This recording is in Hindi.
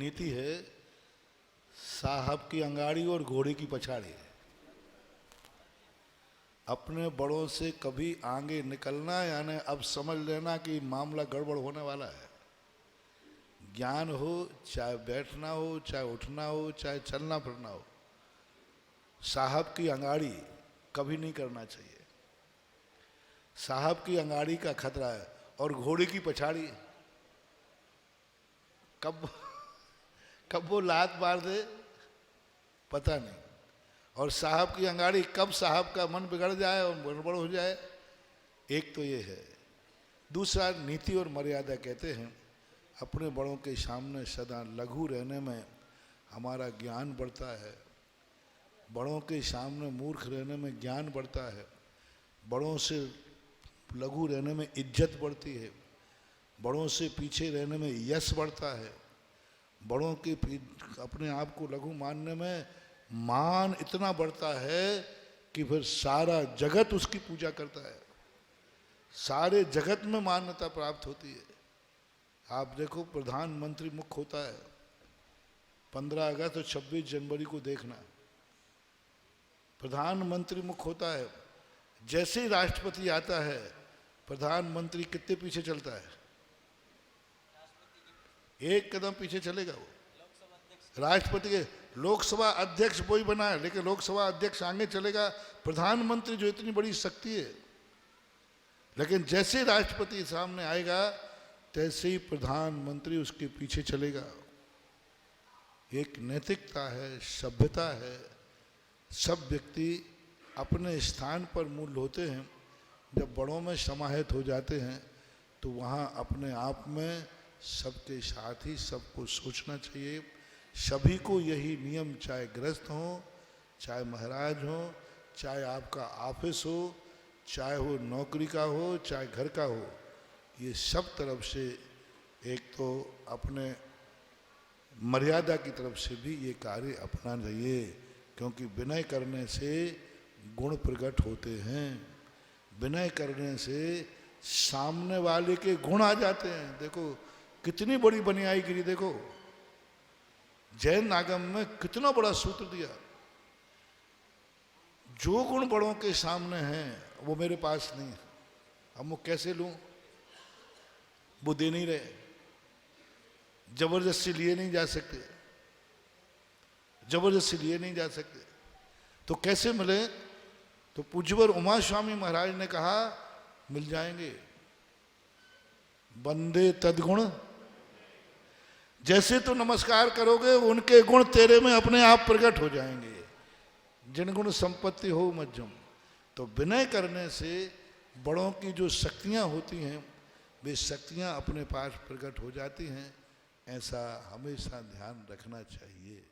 नीति है साहब की अंगाड़ी और घोड़े की पछाड़ी। अपने बड़ों से कभी आगे निकलना यानी अब समझ लेना कि मामला गड़बड़ होने वाला है। ज्ञान हो चाहे बैठना हो, चाहे उठना हो, चाहे चलना फिरना हो, साहब की अंगाड़ी कभी नहीं करना चाहिए। साहब की अंगाड़ी का खतरा है और घोड़े की पछाड़ी कब कब वो लात मार दे पता नहीं, और साहब की अंगाड़ी कब साहब का मन बिगड़ जाए और गड़बड़ हो जाए। एक तो ये है। दूसरा, नीति और मर्यादा कहते हैं अपने बड़ों के सामने सदा लघु रहने में हमारा ज्ञान बढ़ता है, बड़ों के सामने मूर्ख रहने में ज्ञान बढ़ता है, बड़ों से लघु रहने में इज्जत बढ़ती है, बड़ों से पीछे रहने में यश बढ़ता है, बड़ों के अपने आप को लघु मानने में मान इतना बढ़ता है कि फिर सारा जगत उसकी पूजा करता है, सारे जगत में मान्यता प्राप्त होती है। आप देखो प्रधानमंत्री मुख्य होता है, 15 अगस्त और 26 जनवरी को देखना, प्रधानमंत्री मुख्य होता है। जैसे ही राष्ट्रपति आता है प्रधानमंत्री कितने पीछे चलता है? एक कदम पीछे चलेगा वो। राष्ट्रपति के लोकसभा अध्यक्ष वही बना है, लेकिन लोकसभा अध्यक्ष आगे चलेगा, प्रधानमंत्री जो इतनी बड़ी शक्ति है, लेकिन जैसे राष्ट्रपति सामने आएगा तैसे ही प्रधानमंत्री उसके पीछे चलेगा। एक नैतिकता है, सभ्यता है। सब व्यक्ति अपने स्थान पर मूल्य होते हैं। जब बड़ों में समाहित हो जाते हैं तो वहाँ अपने आप में सबके साथ ही सबको सोचना चाहिए। सभी को यही नियम, चाहे गृहस्थ हो, चाहे महाराज हो, चाहे आपका ऑफिस हो, चाहे वो नौकरी का हो, चाहे घर का हो, ये सब तरफ से एक तो अपने मर्यादा की तरफ से भी ये कार्य अपनाना चाहिए, क्योंकि विनय करने से गुण प्रकट होते हैं। विनय करने से सामने वाले के गुण आ जाते हैं। देखो कितनी बड़ी बनियाईगिरी, देखो जैन आगम में कितना बड़ा सूत्र दिया। जो गुण बड़ों के सामने हैं वो मेरे पास नहीं है, अब मैं कैसे लूं? वो दे नहीं रहे, जबरदस्ती लिए नहीं जा सकते, जबरदस्ती लिए नहीं जा सकते, तो कैसे मिले? तो पूज्यवर उमा स्वामी महाराज ने कहा मिल जाएंगे। बंदे तदगुण, जैसे तो नमस्कार करोगे उनके गुण तेरे में अपने आप प्रकट हो जाएंगे। जिन गुण संपत्ति हो मध्यम। तो विनय करने से बड़ों की जो शक्तियां होती हैं वे शक्तियां अपने पास प्रकट हो जाती हैं। ऐसा हमेशा ध्यान रखना चाहिए।